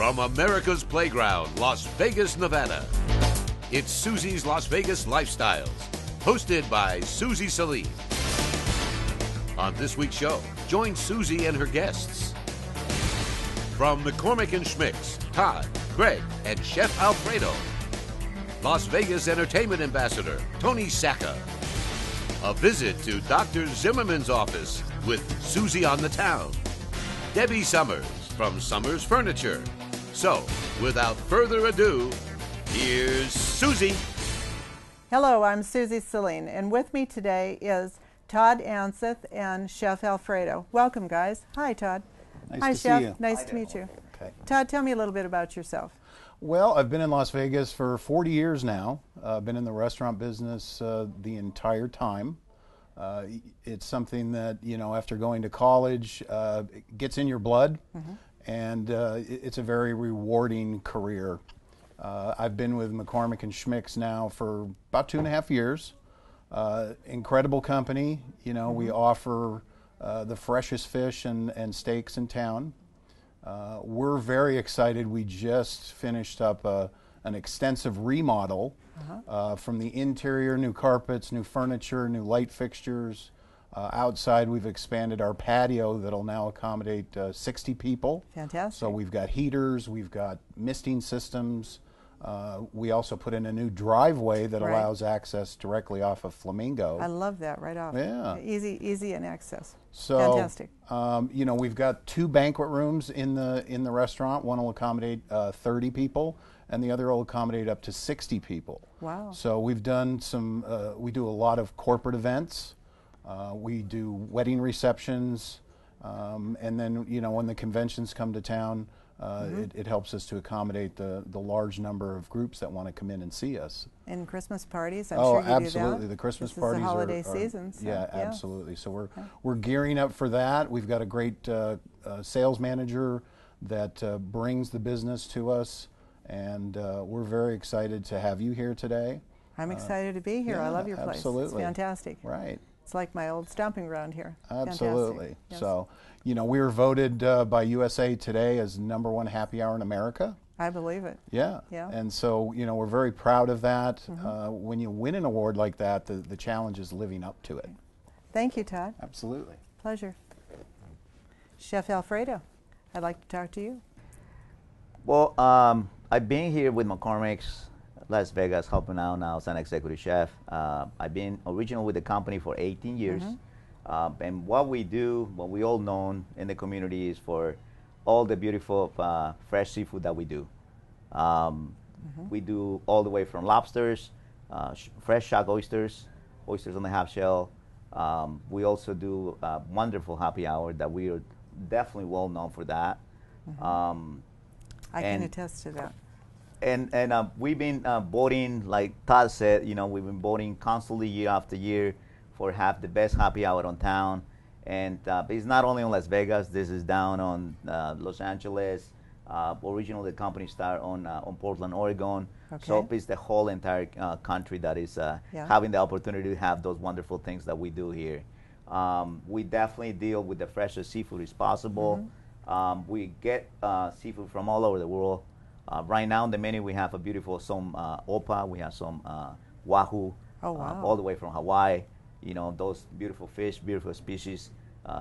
From America's playground, Las Vegas, Nevada, it's Suzy's Las Vegas Lifestyles, hosted by Suzy Saline. On this week's show, join Suzy and her guests. From McCormick Schmick's, Todd, Greg, and Chef Alfredo. Las Vegas Entertainment Ambassador, Tony Sacca. A visit to Dr. Zimmerman's office with Suzy on the town. Debbie Summers from Summers Furniture. So, without further ado, here's Suzy. Hello, I'm Suzy Saline, and with me today is Todd Ansteth and Chef Alfredo. Welcome, guys. Hi, Todd. Nice Hi, to Chef. see you. Nice to meet you. Okay. Todd, tell me a little bit about yourself. Well, I've been in Las Vegas for 40 years now. I've been in the restaurant business the entire time. It's something that, after going to college, it gets in your blood, and it's a very rewarding career. I've been with McCormick Schmick now for about 2.5 years. Incredible company. We offer the freshest fish and steaks in town. We're very excited. We just finished up an extensive remodel from the interior, new carpets, new furniture, new light fixtures. Outside, we've expanded our patio that'll now accommodate 60 people. Fantastic. So we've got heaters, we've got misting systems. We also put in a new driveway that allows access directly off of Flamingo. I love that right off. Yeah. Easy and access. So, fantastic. We've got 2 banquet rooms in the restaurant. One will accommodate 30 people, and the other will accommodate up to 60 people. Wow. So we've done we do a lot of corporate events. We do wedding receptions, and then, when the conventions come to town, it helps us to accommodate the large number of groups that want to come in and see us. And Christmas parties, I'm sure you absolutely. do that. The Christmas this parties is the holiday are season. So, yeah, absolutely. So we're gearing up for that. We've got a great sales manager that brings the business to us, and we're very excited to have you here today. I'm excited to be here. Yeah, I love your place. Absolutely. It's fantastic. Right. It's like my old stomping ground here. Absolutely. Yes. So, we were voted by USA Today as #1 happy hour in America. I believe it. Yeah. Yeah. And so, we're very proud of that. When you win an award like that, the challenge is living up to it. Thank you, Todd. Absolutely. Pleasure. Chef Alfredo, I'd like to talk to you. Well, I've been here with McCormick's Las Vegas helping out now as an executive chef. I've been originally with the company for 18 years. And what we do, what we all know in the community is for all the beautiful fresh seafood that we do. We do all the way from lobsters, fresh shock oysters on the half shell. We also do a wonderful happy hour that we are definitely well known for that. I can attest to that. And we've been voting, like Todd said, we've been voting constantly year after year for the best happy hour on town. And it's not only on Las Vegas, this is down on Los Angeles. Originally the company started on Portland, Oregon. Okay. So it's the whole entire country that is having the opportunity to have those wonderful things that we do here. We definitely deal with the freshest seafood as possible. We get seafood from all over the world. Right now on the menu we have a beautiful some opa, we have some wahoo, all the way from Hawaii. Those beautiful fish, beautiful species,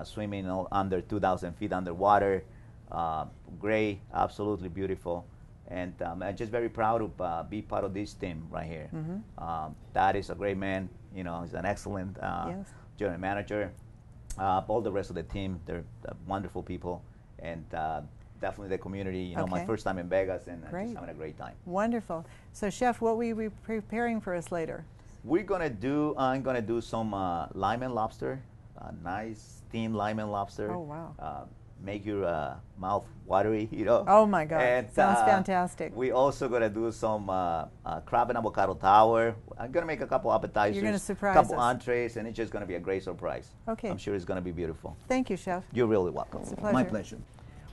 swimming under 2,000 feet underwater. Gray, absolutely beautiful. And I'm just very proud to be part of this team right here. Dad is a great man, he's an excellent general manager. All the rest of the team, they're wonderful people. And definitely the community, my first time in Vegas, and just having a great time. Wonderful. So, Chef, what will you be preparing for us later? I'm gonna do some lime and lobster, nice steamed lime and lobster. Oh, wow. Make your mouth watery, Oh my God, and, sounds fantastic. We also gonna do some crab and avocado tower. I'm gonna make a couple appetizers, You're gonna surprise a couple us. entrees, and it's just gonna be a great surprise. Okay. I'm sure it's gonna be beautiful. Thank you, Chef. You're really welcome. It's a pleasure. My pleasure.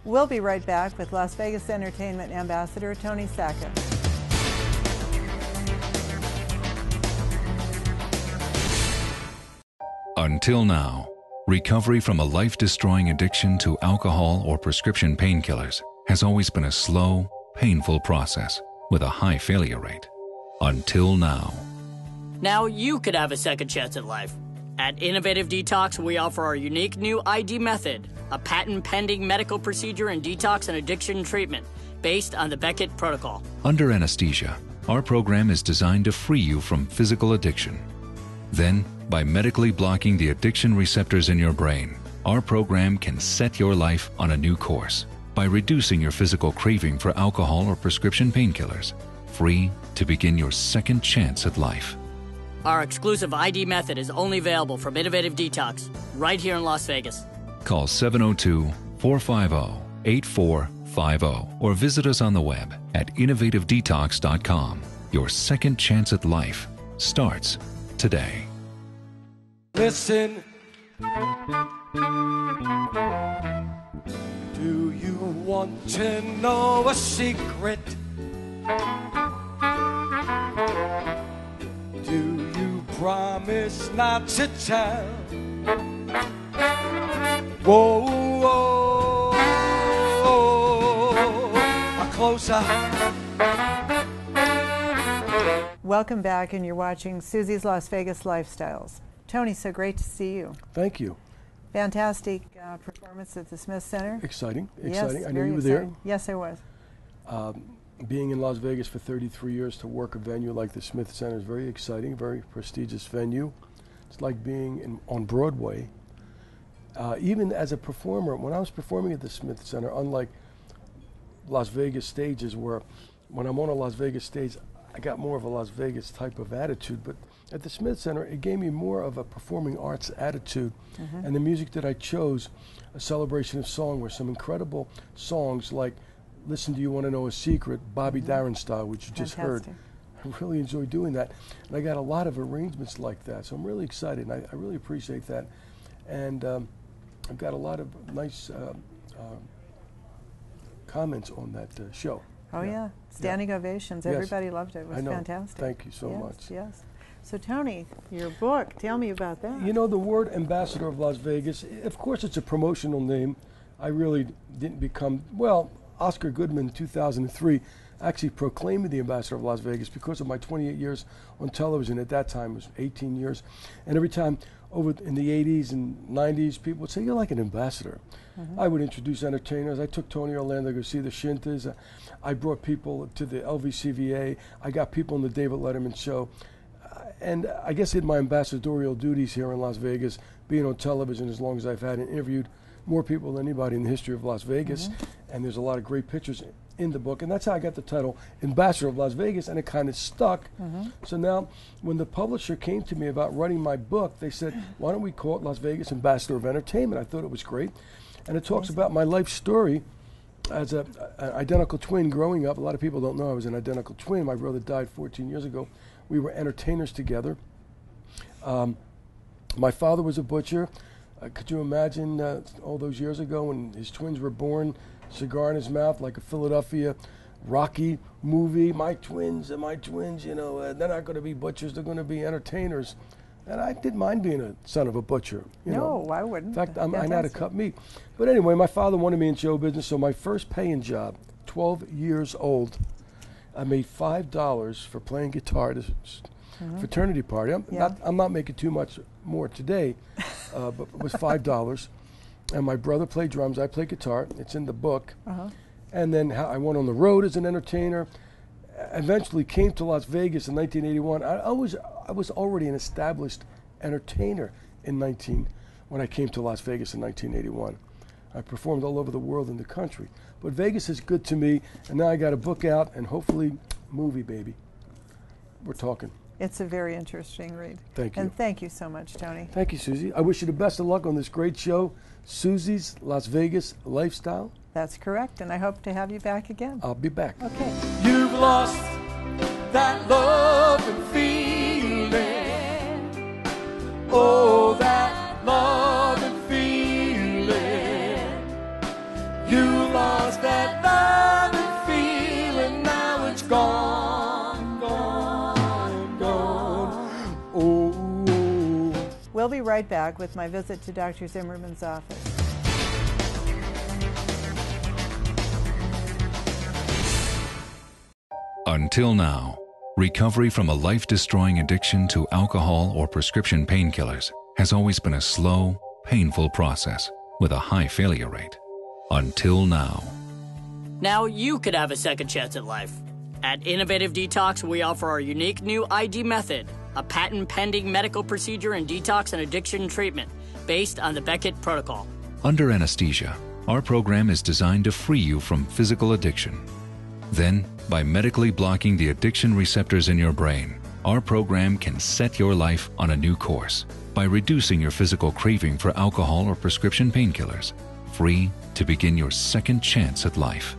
We'll be right back with Las Vegas Entertainment Ambassador Tony Sacca. Until now, recovery from a life-destroying addiction to alcohol or prescription painkillers has always been a slow, painful process with a high failure rate. Until now. Now you could have a second chance at life. At Innovative Detox, we offer our unique new ID method, a patent-pending medical procedure in detox and addiction treatment based on the Beckett Protocol. Under anesthesia, our program is designed to free you from physical addiction. Then, by medically blocking the addiction receptors in your brain, our program can set your life on a new course by reducing your physical craving for alcohol or prescription painkillers, free to begin your second chance at life. Our exclusive ID method is only available from Innovative Detox, right here in Las Vegas. Call 702-450-8450 or visit us on the web at innovativedetox.com. Your second chance at life starts today. Listen. Do you want to know a secret? Do you promise not to tell? Whoa, whoa, whoa. Closer. Welcome back, and you're watching Suzy's Las Vegas Lifestyles. Tony, so great to see you. Thank you. Fantastic performance at the Smith Center. Exciting, exciting. Yes, I knew you were exciting. there. Yes, I was. Being in Las Vegas for 33 years to work a venue like the Smith Center is very exciting, very prestigious venue. It's like being on Broadway. Even as a performer, when I was performing at the Smith Center, unlike Las Vegas stages where when I'm on a Las Vegas stage, I got more of a Las Vegas type of attitude, but at the Smith Center, it gave me more of a performing arts attitude. And the music that I chose, a celebration of song, were some incredible songs like Listen, Do You Want to Know a Secret, Bobby Darin style, which you just heard. I really enjoy doing that. And I got a lot of arrangements like that, so I'm really excited, and I really appreciate that. And I've got a lot of nice comments on that show. Oh, yeah. Standing ovations. Yes. Everybody loved it. It was I know. fantastic. Thank you so much. Yes. So, Tony, your book, tell me about that. You know, the word Ambassador of Las Vegas, of course it's a promotional name. I really didn't become, well, Oscar Goodman in 2003 actually proclaimed me the Ambassador of Las Vegas because of my 28 years on television. At that time, it was 18 years. And every time over in the 80s and 90s, people would say, you're like an ambassador. I would introduce entertainers. I took Tony Orlando to go see the Shintas. I brought people to the LVCVA. I got people on the David Letterman show. And I guess in my ambassadorial duties here in Las Vegas, being on television as long as I've had and interviewed more people than anybody in the history of Las Vegas. And there's a lot of great pictures in the book. And that's how I got the title Ambassador of Las Vegas, and it kind of stuck. So now when the publisher came to me about writing my book, they said, why don't we call it Las Vegas Ambassador of Entertainment? I thought it was great. And it talks about my life story as an identical twin growing up. A lot of people don't know I was an identical twin. My brother died 14 years ago. We were entertainers together. My father was a butcher. Could you imagine all those years ago when his twins were born, cigar in his mouth like a Philadelphia Rocky movie? My twins, you know, they're not going to be butchers, they're going to be entertainers. And I didn't mind being a son of a butcher. You know. I wouldn't. In fact, I know how to cut meat. But anyway, my father wanted me in show business, so my first paying job, 12 years old, I made $5 for playing guitar at a fraternity party. I'm not making too much more today, but it was $5. And my brother played drums, I played guitar. It's in the book. And then I went on the road as an entertainer. Eventually came to Las Vegas in 1981. I was already an established entertainer when I came to Las Vegas in 1981. I performed all over the world and the country. But Vegas is good to me, and now I got a book out and hopefully movie, baby. We're talking. It's a very interesting read. Thank you. And thank you so much, Tony. Thank you, Suzy. I wish you the best of luck on this great show, Suzy's Las Vegas Lifestyle. That's correct, and I hope to have you back again. I'll be back. Okay. You've lost that love and feeling. Oh, that love and feeling. You lost that love and feeling. Now it's gone, gone, gone. Oh. We'll be right back with my visit to Dr. Zimmerman's office. Until now, recovery from a life-destroying addiction to alcohol or prescription painkillers has always been a slow, painful process with a high failure rate. Until now. Now you could have a second chance at life. At Innovative Detox, we offer our unique new ID method, a patent-pending medical procedure in detox and addiction treatment based on the Beckett protocol. Under anesthesia, our program is designed to free you from physical addiction. Then, by medically blocking the addiction receptors in your brain, our program can set your life on a new course by reducing your physical craving for alcohol or prescription painkillers, free to begin your second chance at life.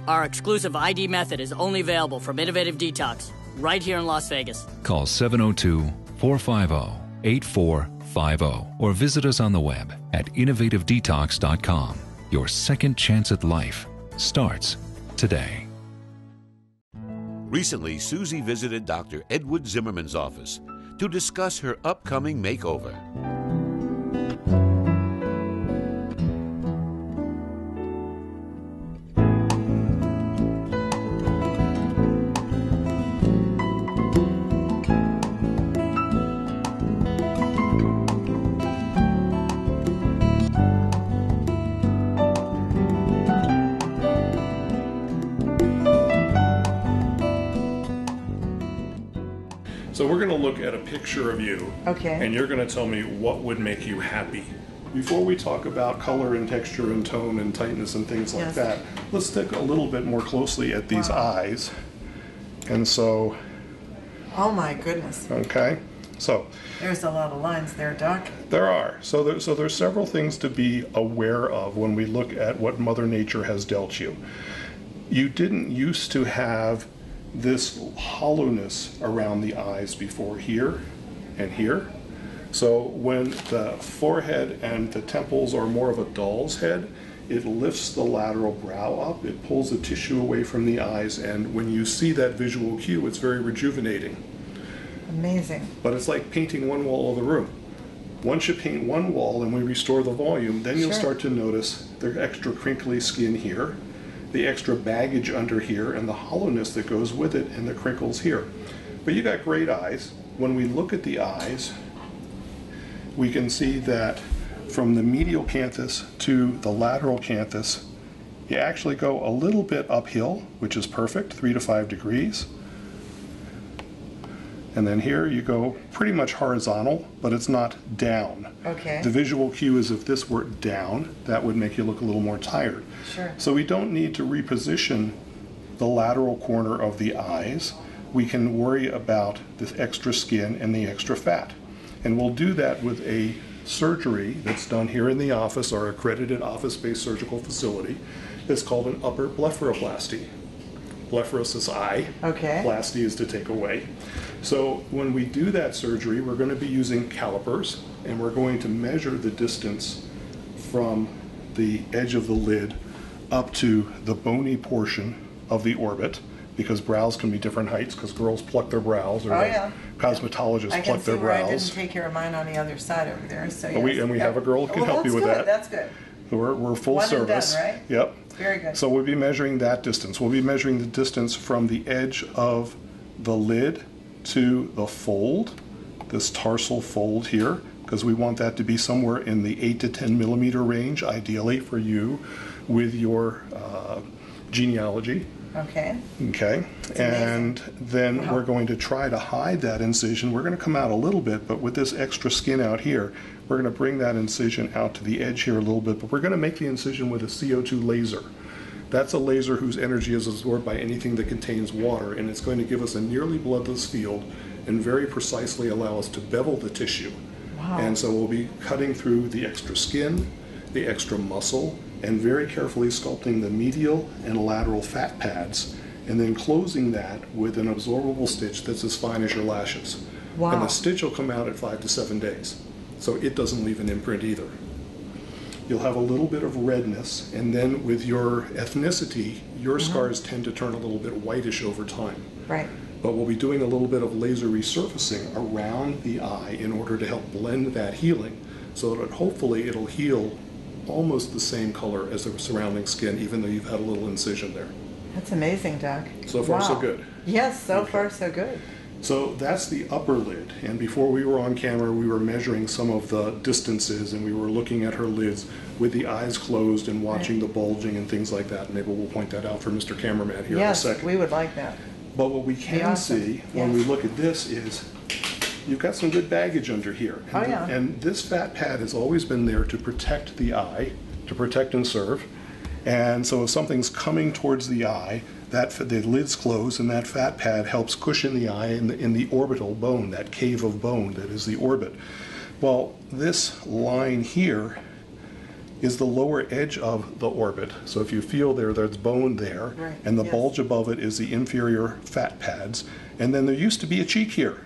Our exclusive ID method is only available from Innovative Detox, right here in Las Vegas. Call 702-450-8450 or visit us on the web at innovativedetox.com. Your second chance at life starts today. Recently, Suzy visited Dr. Edward Zimmerman's office to discuss her upcoming makeover. So we're going to look at a picture of you, Okay. and you're going to tell me what would make you happy. Before we talk about color and texture and tone and tightness and things like Yes. that, let's look a little bit more closely at these eyes. And so, Oh my goodness. okay, so There's a lot of lines there, Doc. there are. So there's several things to be aware of when we look at what Mother Nature has dealt you. You didn't used to have this hollowness around the eyes before here and here. So when the forehead and the temples are more of a doll's head, it lifts the lateral brow up, it pulls the tissue away from the eyes, and when you see that visual cue, it's very rejuvenating. Amazing. But it's like painting one wall of the room. Once you paint one wall and we restore the volume, then you'll Sure. start to notice the extra crinkly skin here, the extra baggage under here, and the hollowness that goes with it, and the crinkles here. But you got great eyes. When we look at the eyes, we can see that from the medial canthus to the lateral canthus, you actually go a little bit uphill, which is perfect, 3 to 5 degrees. And then here you go pretty much horizontal, but it's not down. Okay. The visual cue is if this were down, that would make you look a little more tired. Sure. So we don't need to reposition the lateral corner of the eyes. We can worry about the extra skin and the extra fat. And we'll do that with a surgery that's done here in the office, our accredited office-based surgical facility. It's called an upper blepharoplasty. Blepharos is eye. Okay. Plasty is to take away. So when we do that surgery, we're going to be using calipers, and we're going to measure the distance from the edge of the lid up to the bony portion of the orbit, because brows can be different heights, because girls pluck their brows, or Oh, yeah. cosmetologists I can pluck see their where I brows. didn't take care of mine on the other side over there. So And we yes. have a girl who can Well, help you with that's that. good. That's good. So we're full One and service. done, right? Yep. Very good. So we'll be measuring that distance. We'll be measuring the distance from the edge of the lid to the fold, this tarsal fold here, because we want that to be somewhere in the 8 to 10 millimeter range, ideally for you with your genealogy. Okay. Okay, and then we're going to try to hide that incision. We're going to come out a little bit, but with this extra skin out here, we're going to bring that incision out to the edge here a little bit, but we're going to make the incision with a CO2 laser. That's a laser whose energy is absorbed by anything that contains water, and it's going to give us a nearly bloodless field and very precisely allow us to bevel the tissue. Wow. And so we'll be cutting through the extra skin, the extra muscle, and very carefully sculpting the medial and lateral fat pads, and then closing that with an absorbable stitch that's as fine as your lashes. Wow. And the stitch will come out at 5 to 7 days, so it doesn't leave an imprint either. You'll have a little bit of redness, and then with your ethnicity, your scars tend to turn a little bit whitish over time. Right. But we'll be doing a little bit of laser resurfacing around the eye in order to help blend that healing, so that hopefully it'll heal almost the same color as the surrounding skin, even though you've had a little incision there. That's amazing, Doc. So far, so Wow. good. Yes, so Okay. far, so good. So that's the upper lid, and before we were on camera, we were measuring some of the distances, and we were looking at her lids with the eyes closed and watching the bulging and things like that. Maybe we'll point that out for Mr. Cameraman here Yes, in a second. we would like that. But what we can awesome. see when we look at this is you've got some good baggage under here. Oh, And, yeah. and this fat pad has always been there to protect the eye, to protect and serve. And so if something's coming towards the eye, the lid's closed, and that fat pad helps cushion the eye in the orbital bone, that cave of bone that is the orbit. Well, this line here is the lower edge of the orbit. So if you feel there's bone there, Right, and the yes. bulge above it is the inferior fat pads. And then there used to be a cheek here.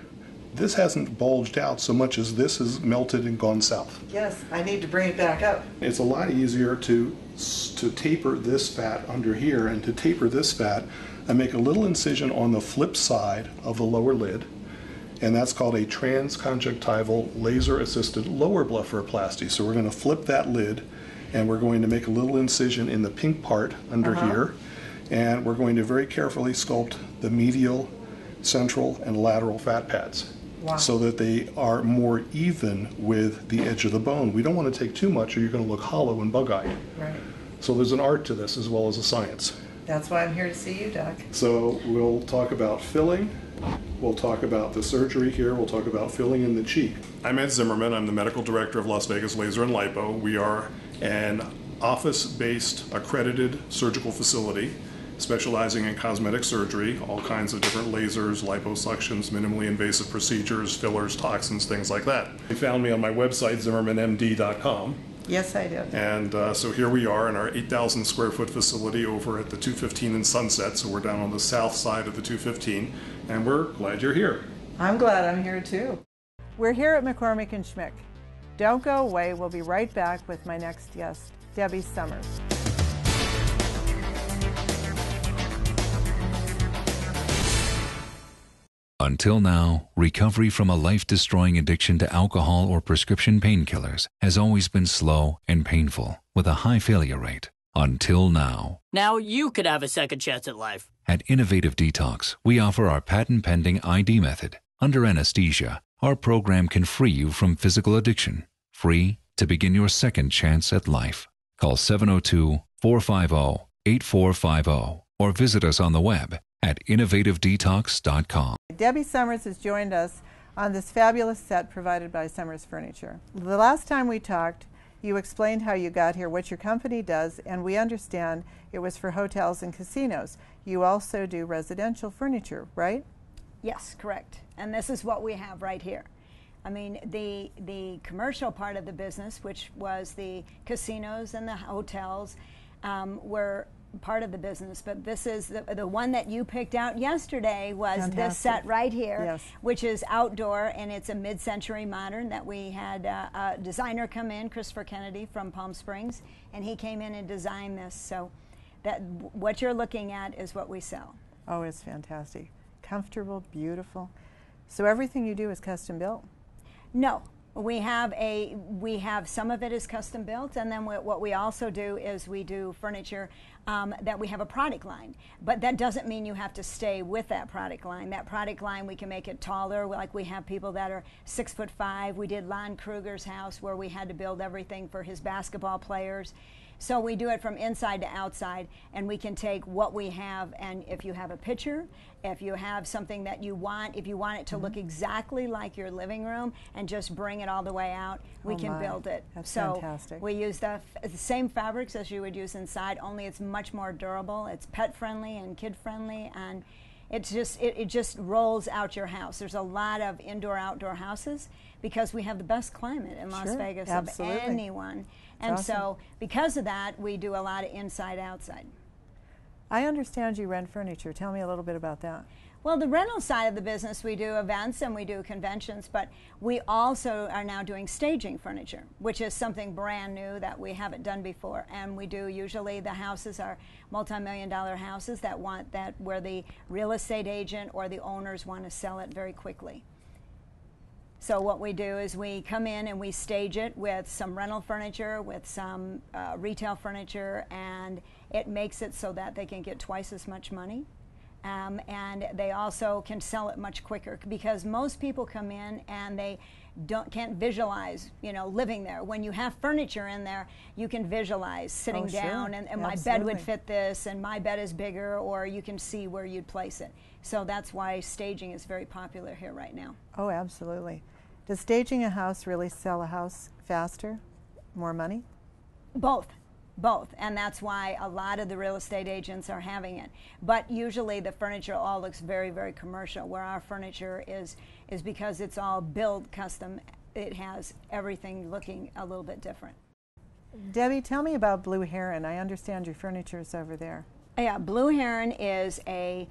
This hasn't bulged out so much as this has melted and gone south. Yes, I need to bring it back up. It's a lot easier to taper this fat under here, and to taper this fat, I make a little incision on the flip side of the lower lid, and that's called a transconjunctival laser-assisted lower blepharoplasty. So we're going to flip that lid, and we're going to make a little incision in the pink part under here, and we're going to very carefully sculpt the medial, central, and lateral fat pads. Wow. So that they are more even with the edge of the bone. We don't want to take too much or you're going to look hollow and bug-eyed. Right. So there's an art to this as well as a science. That's why I'm here to see you, Doc. So we'll talk about filling, we'll talk about the surgery here, we'll talk about filling in the cheek. I'm Ed Zimmerman, I'm the medical director of Las Vegas Laser and Lipo. We are an office-based accredited surgical facility specializing in cosmetic surgery, all kinds of different lasers, liposuctions, minimally invasive procedures, fillers, toxins, things like that. You found me on my website, ZimmermanMD.com. Yes, I did. And so here we are in our 8,000 square foot facility over at the 215 in Sunset. So we're down on the south side of the 215, and we're glad you're here. I'm glad I'm here too. We're here at McCormick and Schmick. Don't go away. We'll be right back with my next guest, Debbie Summers. Until now, recovery from a life-destroying addiction to alcohol or prescription painkillers has always been slow and painful, with a high failure rate. Until now. Now you could have a second chance at life. At Innovative Detox, we offer our patent-pending ID method. Under anesthesia, our program can free you from physical addiction. Free to begin your second chance at life. Call 702-450-8450 or visit us on the web at innovativedetox.com. Debbie Summers has joined us on this fabulous set provided by Summers Furniture. The last time we talked, you explained how you got here, what your company does, and we understand it was for hotels and casinos. You also do residential furniture, right? Yes, correct. And this is what we have right here. I mean, the commercial part of the business, which was the casinos and the hotels, were part of the business, but this is the one that you picked out yesterday was Fantastic. This set right here, Yes. which is outdoor, and it's a mid-century modern that we had a designer come in, Christopher Kennedy from Palm Springs, and he came in and designed this. So that what you're looking at is what we sell. Oh, it's fantastic. Comfortable, beautiful. So everything you do is custom built? No. We have some of it is custom built, and then what we also do is we do furniture that we have a product line. But that doesn't mean you have to stay with that product line. That product line, we can make it taller. Like we have people that are 6'5". We did Lon Kruger's house where we had to build everything for his basketball players. So we do it from inside to outside, and we can take what we have, and if you have a picture, if you have something that you want, if you want it to look exactly like your living room and just bring it all the way out, we can build it. That's so fantastic. we use the same fabrics as you would use inside, only it's much more durable. It's pet friendly and kid friendly, and it just rolls out your house. There's a lot of indoor-outdoor houses because we have the best climate in Las Vegas absolutely. of anyone. And awesome. so because of that, we do a lot of inside-outside. I understand you rent furniture. Tell me a little bit about that. Well, the rental side of the business, we do events and we do conventions, but we also are now doing staging furniture, which is something brand new that we haven't done before. And we do usually the houses are multi-million-dollar houses that want that where the real estate agent or the owners want to sell it very quickly. So what we do is we come in and we stage it with some rental furniture, with some retail furniture, and it makes it so that they can get twice as much money. And they also can sell it much quicker, because most people come in and they can't visualize, living there. When you have furniture in there, you can visualize sitting down, and my bed would fit this, and my bed is bigger, or you can see where you'd place it. So that's why staging is very popular here right now. Oh, absolutely. Does staging a house really sell a house faster, more money? Both. And that's why a lot of the real estate agents are having it. But usually the furniture all looks very, very commercial, where our furniture is because it's all built custom. It has everything looking a little bit different. Debbie, tell me about Blue Heron. I understand your furniture is over there. Yeah, Blue Heron is a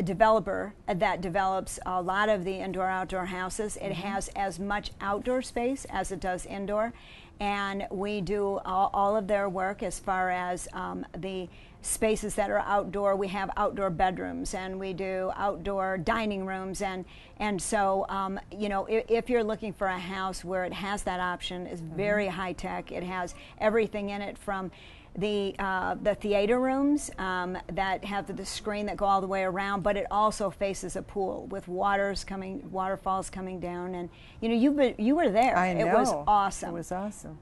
developer that develops a lot of the indoor-outdoor houses. It has as much outdoor space as it does indoor. And we do all of their work as far as the spaces that are outdoor. We have outdoor bedrooms, and we do outdoor dining rooms, and so if you're looking for a house where it has that option, it's very high tech. It has everything in it, from the theater rooms that have the screen that go all the way around, but it also faces a pool with waterfalls coming down, and you were there. I know. It was awesome. It was awesome.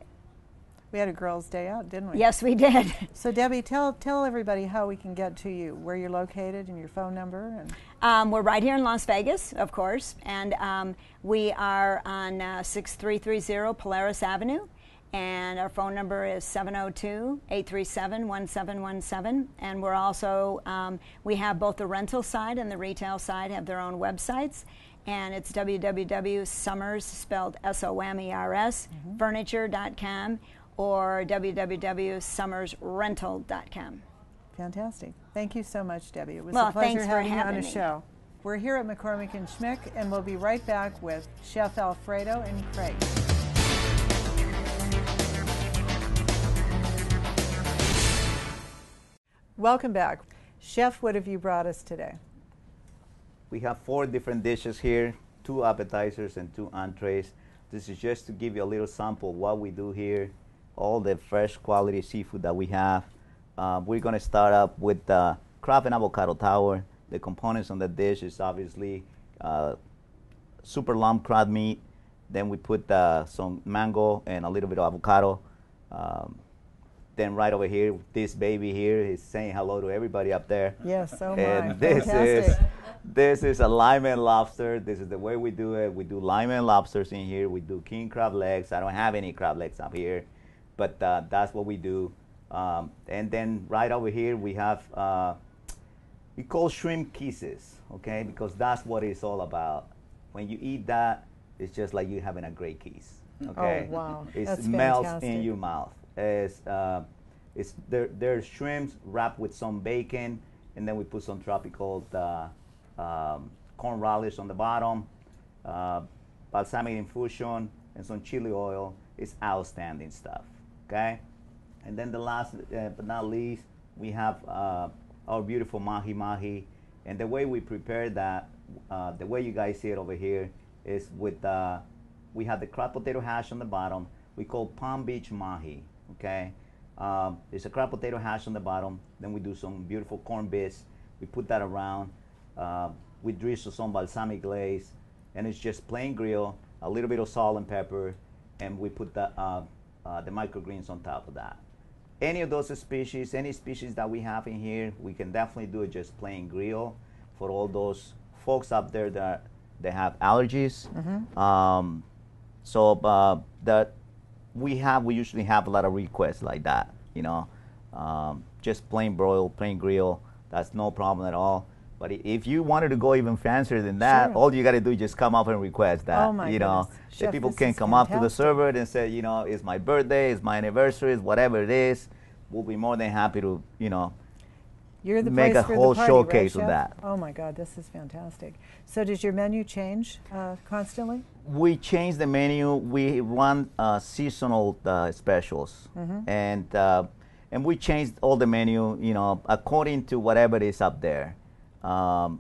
We had a girls' day out, didn't we? Yes, we did. So Debbie, tell everybody how we can get to you, where you're located, and your phone number. And we're right here in Las Vegas, of course, and we are on 6330 Polaris Avenue. And our phone number is 702-837-1717. And we're also, we have both the rental side and the retail side have their own websites. And it's www.summers, spelled SOMERS, furniture.com, or www.summersrental.com. Fantastic. Thank you so much, Debbie. It was a pleasure having you on the show. We're here at McCormick and Schmick, and we'll be right back with Chef Alfredo and Craig. Welcome back. Chef, what have you brought us today? We have 4 different dishes here, 2 appetizers and 2 entrees. This is just to give you a little sample of what we do here, all the fresh quality seafood that we have. We're going to start up with the crab and avocado tower. The components on the dish is obviously super lump crab meat. Then we put some mango and a little bit of avocado. Then right over here, this baby here is saying hello to everybody up there. Yes, oh my, and this is a lime and lobster. This is the way we do it. We do lime and lobsters in here. We do king crab legs. I don't have any crab legs up here, but that's what we do. And then right over here we have, we call shrimp kisses, okay? Because that's what it's all about. When you eat that, it's just like you having a great kiss, okay? Oh, wow. It melts in your mouth. There's shrimps wrapped with some bacon, and then we put some tropical corn relish on the bottom, balsamic infusion, and some chili oil. It's outstanding stuff, okay? And then the last but not least, we have our beautiful Mahi-Mahi. And the way we prepare that, the way you guys see it over here, is with, we have the crab potato hash on the bottom. We call Palm Beach Mahi. Okay, there's a crab potato hash on the bottom. Then we do some beautiful corned bits. We put that around. We drizzle some balsamic glaze, and it's just plain grill, a little bit of salt and pepper, and we put the microgreens on top of that. Any of those species, any species that we have in here, we can definitely do it just plain grill for all those folks up there that they have allergies. We usually have a lot of requests like that, just plain broil, plain grill. That's no problem at all. But if you wanted to go even fancier than that, all you got to do is just come up and request that. Oh my goodness. The Chef, people can come up to the server and say, it's my birthday, it's my anniversary, it's whatever it is. We'll be more than happy to, You're the make a place for whole the party, showcase right, of that. Oh my God, this is fantastic. So does your menu change constantly? We change the menu. We run seasonal specials, and we change all the menu, according to whatever is up there.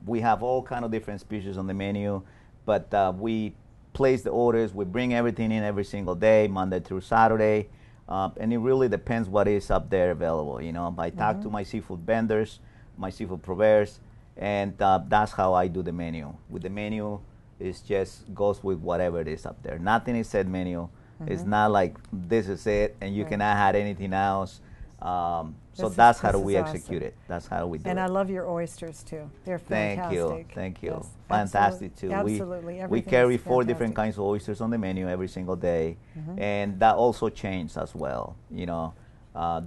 We have all kind of different species on the menu, but we place the orders. We bring everything in every single day, Monday through Saturday. And it really depends what is up there available. You know, I talk to my seafood vendors, my seafood purveyors, and that's how I do the menu. With the menu, it just goes with whatever it is up there. Nothing is set menu. It's not like this is it and you cannot add anything else. So that's how we execute it. That's how we do it. And I love your oysters too. They're fantastic. Thank you. Yes, Fantastic too. Absolutely. We carry 4 different kinds of oysters on the menu every single day, and that also changes as well. You know,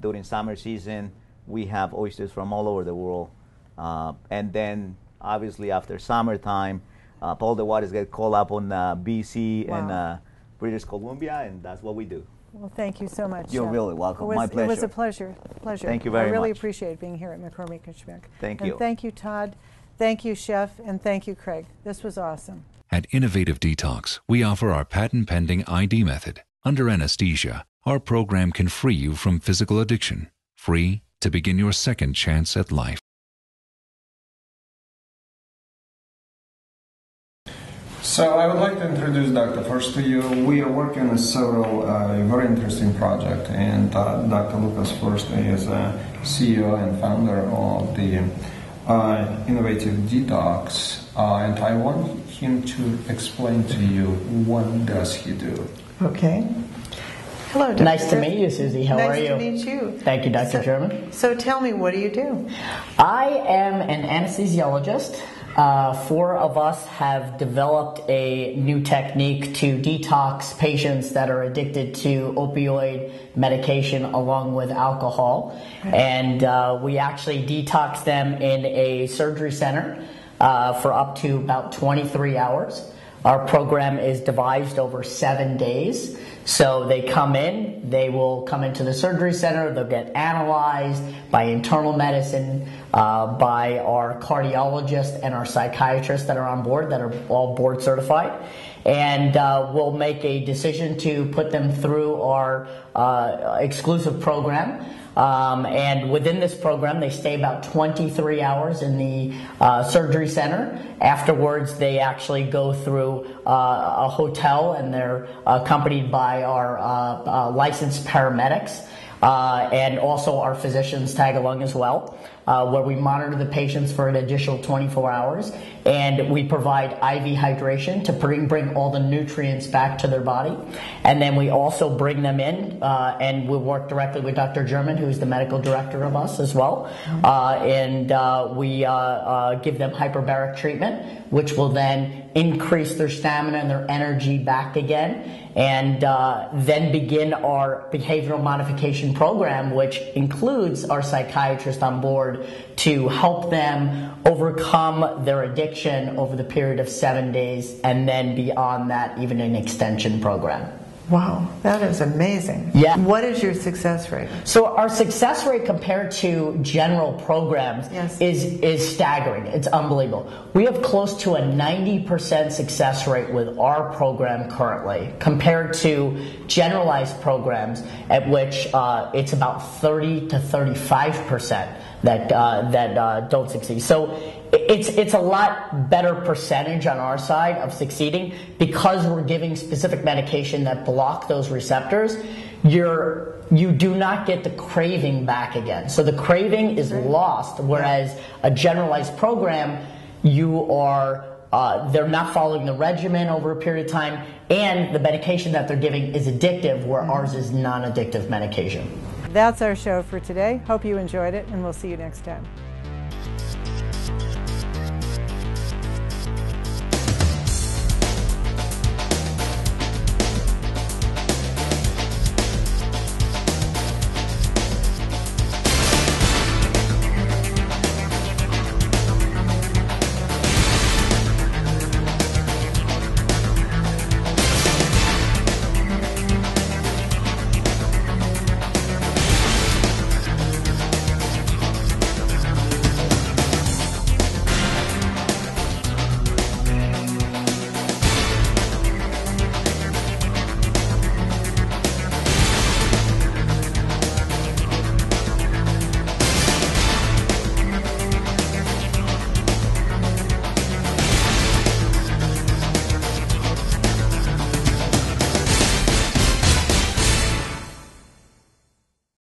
during summer season, we have oysters from all over the world, and then obviously after summertime, all the waters get called up on BC and British Columbia, and that's what we do. Well, thank you so much. You're really welcome. My pleasure. It was a pleasure. Thank you very much. I really appreciate being here at McCormick Schmick. Thank you. And thank you, Todd. Thank you, Chef. And thank you, Craig. This was awesome. At Innovative Detox, we offer our patent-pending ID method. Under anesthesia, our program can free you from physical addiction, free to begin your second chance at life. So I would like to introduce Dr. Furst to you. We are working on several very interesting projects, and Dr. Lucas Furst is CEO and founder of the Innovative Detox, and I want him to explain to you what does he do. Okay. Hello, Dr. Nice to meet you, Suzy. How are you? Nice to meet you. Thank you, Dr. Germin. So tell me, what do you do? I am an anesthesiologist. 4 of us have developed a new technique to detox patients that are addicted to opioid medication along with alcohol. And we actually detox them in a surgery center for up to about 23 hours. Our program is devised over 7 days. So they come in, they will come into the surgery center, they'll get analyzed by internal medicine, by our cardiologist and our psychiatrists that are on board, that are all board certified. And we'll make a decision to put them through our exclusive program. And within this program, they stay about 23 hours in the surgery center. Afterwards, they actually go through a hotel, and they're accompanied by our licensed paramedics. And also our physicians tag along as well, where we monitor the patients for an additional 24 hours, and we provide IV hydration to bring all the nutrients back to their body. And then we also bring them in, and we work directly with Dr. Germin, who's the medical director of us as well, and we give them hyperbaric treatment, which will then increase their stamina and their energy back again. And then begin our behavioral modification program, which includes our psychiatrist on board to help them overcome their addiction over the period of 7 days, and then beyond that, even an extension program. Wow, that is amazing. Yeah. What is your success rate? So our success rate compared to general programs is staggering. It's unbelievable. We have close to a 90% success rate with our program currently, compared to generalized programs at which it's about 30 to 35% that don't succeed. So it's a lot better percentage on our side of succeeding, because we're giving specific medication that block those receptors. You do not get the craving back again. So the craving is lost, whereas a generalized program, you are they're not following the regimen over a period of time, and the medication that they're giving is addictive, where ours is non-addictive medication. That's our show for today. Hope you enjoyed it, and we'll see you next time.